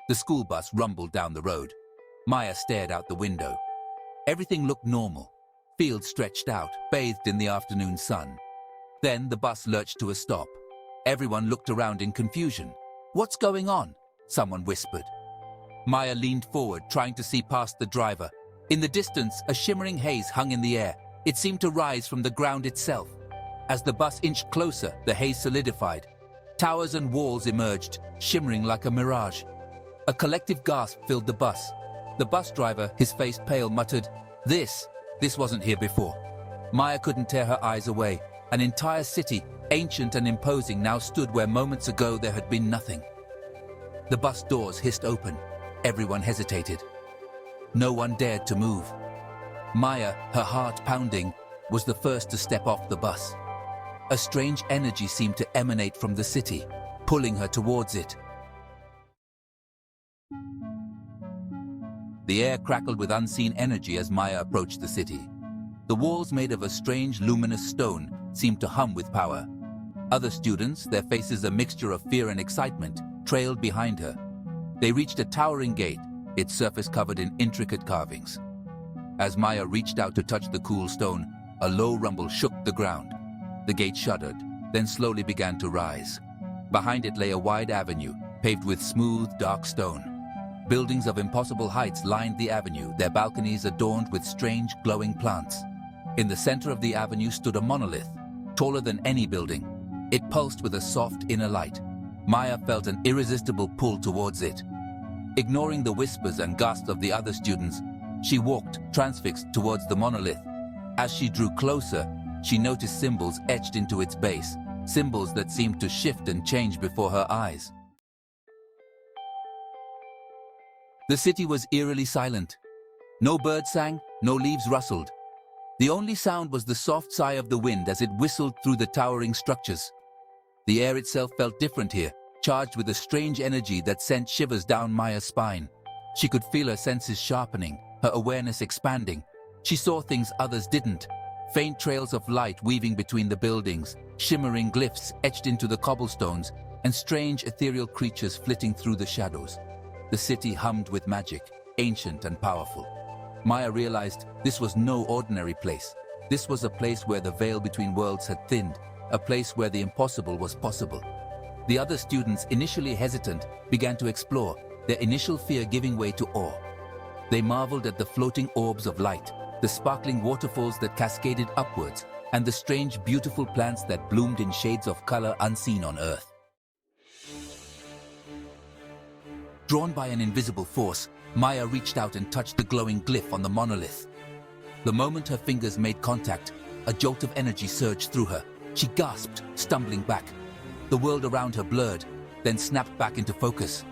The school bus rumbled down the road. Maya stared out the window. Everything looked normal. Fields stretched out, bathed in the afternoon sun. Then the bus lurched to a stop. Everyone looked around in confusion. "What's going on?" someone whispered. Maya leaned forward, trying to see past the driver. In the distance, a shimmering haze hung in the air. It seemed to rise from the ground itself. As the bus inched closer, the haze solidified. Towers and walls emerged, shimmering like a mirage. A collective gasp filled the bus. The bus driver, his face pale, muttered, This wasn't here before." Maya couldn't tear her eyes away. An entire city, ancient and imposing, now stood where moments ago there had been nothing. The bus doors hissed open. Everyone hesitated. No one dared to move. Maya, her heart pounding, was the first to step off the bus. A strange energy seemed to emanate from the city, pulling her towards it. The air crackled with unseen energy as Maya approached the city. The walls, made of a strange luminous stone, seemed to hum with power. Other students, their faces a mixture of fear and excitement, trailed behind her. They reached a towering gate, its surface covered in intricate carvings. As Maya reached out to touch the cool stone, a low rumble shook the ground. The gate shuddered, then slowly began to rise. Behind it lay a wide avenue, paved with smooth, dark stone. Buildings of impossible heights lined the avenue, their balconies adorned with strange, glowing plants. In the center of the avenue stood a monolith, taller than any building. It pulsed with a soft inner light. Maya felt an irresistible pull towards it. Ignoring the whispers and gasps of the other students, she walked, transfixed, towards the monolith. As she drew closer, she noticed symbols etched into its base, symbols that seemed to shift and change before her eyes. The city was eerily silent. No bird sang, no leaves rustled. The only sound was the soft sigh of the wind as it whistled through the towering structures. The air itself felt different here, charged with a strange energy that sent shivers down Maya's spine. She could feel her senses sharpening, her awareness expanding. She saw things others didn't. Faint trails of light weaving between the buildings, shimmering glyphs etched into the cobblestones, and strange ethereal creatures flitting through the shadows. The city hummed with magic, ancient and powerful. Maya realized this was no ordinary place. This was a place where the veil between worlds had thinned, a place where the impossible was possible. The other students, initially hesitant, began to explore, their initial fear giving way to awe. They marveled at the floating orbs of light, the sparkling waterfalls that cascaded upwards, and the strange, beautiful plants that bloomed in shades of color unseen on Earth. Drawn by an invisible force, Maya reached out and touched the glowing glyph on the monolith. The moment her fingers made contact, a jolt of energy surged through her. She gasped, stumbling back. The world around her blurred, then snapped back into focus.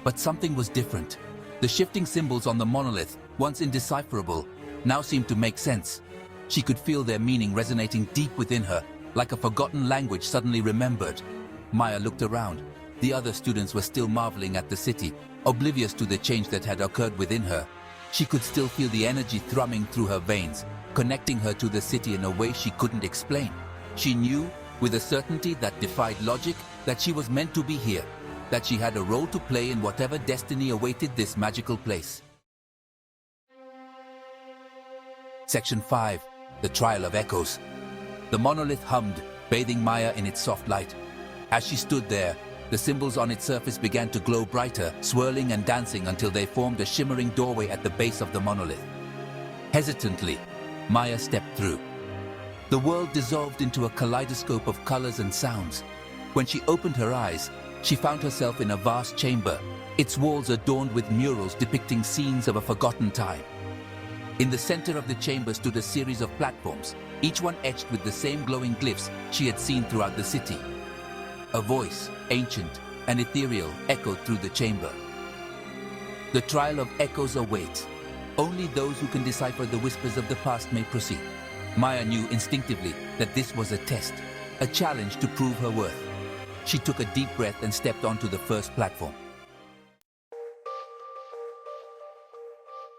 But something was different. The shifting symbols on the monolith, once indecipherable, now seemed to make sense. She could feel their meaning resonating deep within her, like a forgotten language suddenly remembered. Maya looked around. The other students were still marveling at the city, oblivious to the change that had occurred within her. She could still feel the energy thrumming through her veins, connecting her to the city in a way she couldn't explain. She knew, with a certainty that defied logic, that she was meant to be here, that she had a role to play in whatever destiny awaited this magical place. Section 5. The Trial of Echoes. The monolith hummed, bathing Maya in its soft light. As she stood there, the symbols on its surface began to glow brighter, swirling and dancing until they formed a shimmering doorway at the base of the monolith. Hesitantly, Maya stepped through. The world dissolved into a kaleidoscope of colors and sounds. When she opened her eyes, she found herself in a vast chamber, its walls adorned with murals depicting scenes of a forgotten time. In the center of the chamber stood a series of platforms, each one etched with the same glowing glyphs she had seen throughout the city. A voice, ancient and ethereal, echoed through the chamber. The trial of echoes awaits. Only those who can decipher the whispers of the past may proceed. Maya knew instinctively that this was a test, a challenge to prove her worth. She took a deep breath and stepped onto the first platform.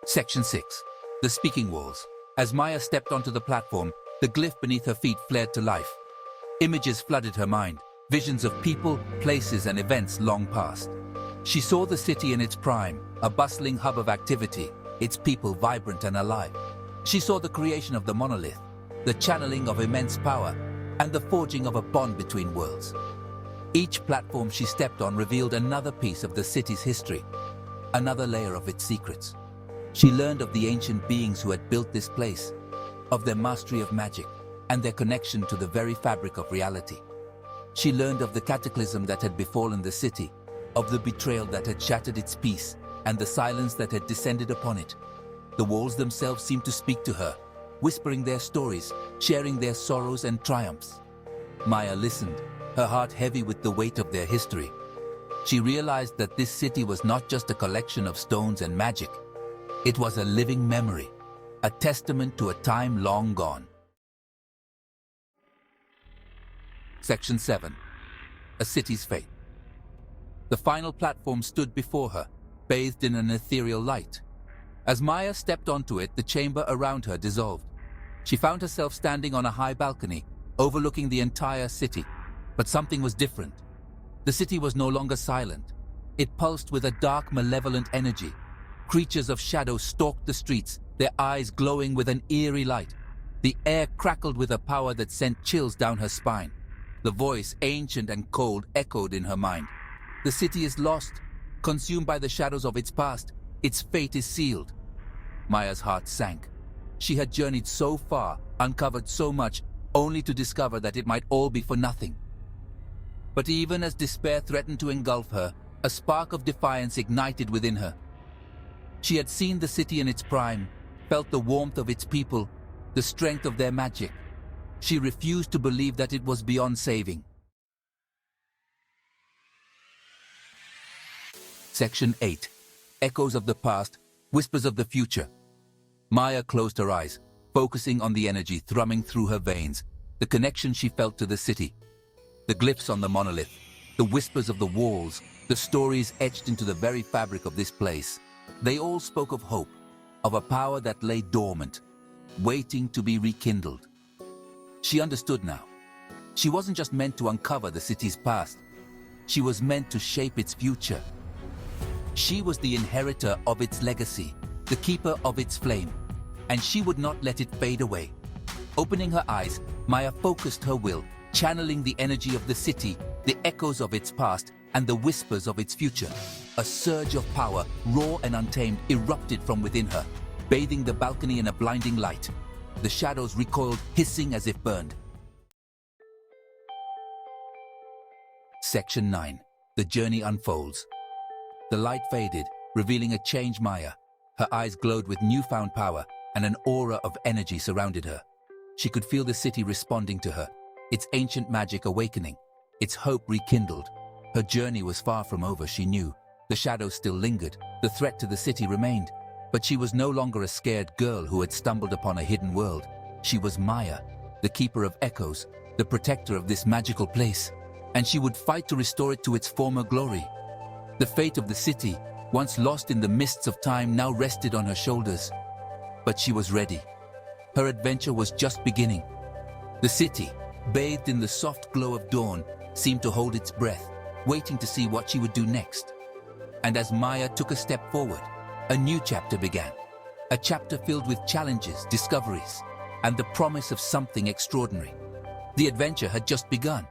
Section 6. The Speaking Walls. As Maya stepped onto the platform, the glyph beneath her feet flared to life. Images flooded her mind, visions of people, places, and events long past. She saw the city in its prime, a bustling hub of activity, its people vibrant and alive. She saw the creation of the monolith, the channeling of immense power, and the forging of a bond between worlds. Each platform she stepped on revealed another piece of the city's history, another layer of its secrets. She learned of the ancient beings who had built this place, of their mastery of magic, and their connection to the very fabric of reality. She learned of the cataclysm that had befallen the city, of the betrayal that had shattered its peace, and the silence that had descended upon it. The walls themselves seemed to speak to her, whispering their stories, sharing their sorrows and triumphs. Maya listened, her heart heavy with the weight of their history. She realized that this city was not just a collection of stones and magic. It was a living memory, a testament to a time long gone. Section 7. A city's fate. The final platform stood before her, bathed in an ethereal light. As Maya stepped onto it, the chamber around her dissolved. She found herself standing on a high balcony, overlooking the entire city. But something was different. The city was no longer silent. It pulsed with a dark, malevolent energy. Creatures of shadow stalked the streets, their eyes glowing with an eerie light. The air crackled with a power that sent chills down her spine. The voice, ancient and cold, echoed in her mind. The city is lost, consumed by the shadows of its past. Its fate is sealed. Maya's heart sank. She had journeyed so far, uncovered so much, only to discover that it might all be for nothing. But even as despair threatened to engulf her, a spark of defiance ignited within her. She had seen the city in its prime, felt the warmth of its people, the strength of their magic. She refused to believe that it was beyond saving. Section 8. Echoes of the past, whispers of the future. Maya closed her eyes, focusing on the energy thrumming through her veins, the connection she felt to the city. The glyphs on the monolith, the whispers of the walls, the stories etched into the very fabric of this place. They all spoke of hope, of a power that lay dormant, waiting to be rekindled. She understood now. She wasn't just meant to uncover the city's past. She was meant to shape its future. She was the inheritor of its legacy, the keeper of its flame, and she would not let it fade away. Opening her eyes, Maya focused her will, channeling the energy of the city, the echoes of its past, and the whispers of its future. A surge of power, raw and untamed, erupted from within her, bathing the balcony in a blinding light. The shadows recoiled, hissing as if burned. Section 9. The journey unfolds. The light faded, revealing a changed Maya. Her eyes glowed with newfound power, and an aura of energy surrounded her. She could feel the city responding to her, its ancient magic awakening, its hope rekindled. Her journey was far from over, she knew. The shadows still lingered, the threat to the city remained. But she was no longer a scared girl who had stumbled upon a hidden world. She was Maya, the keeper of echoes, the protector of this magical place. And she would fight to restore it to its former glory. The fate of the city, once lost in the mists of time, now rested on her shoulders. But she was ready. Her adventure was just beginning. The city, bathed in the soft glow of dawn, seemed to hold its breath, waiting to see what she would do next. And as Maya took a step forward, a new chapter began. A chapter filled with challenges, discoveries, and the promise of something extraordinary. The adventure had just begun.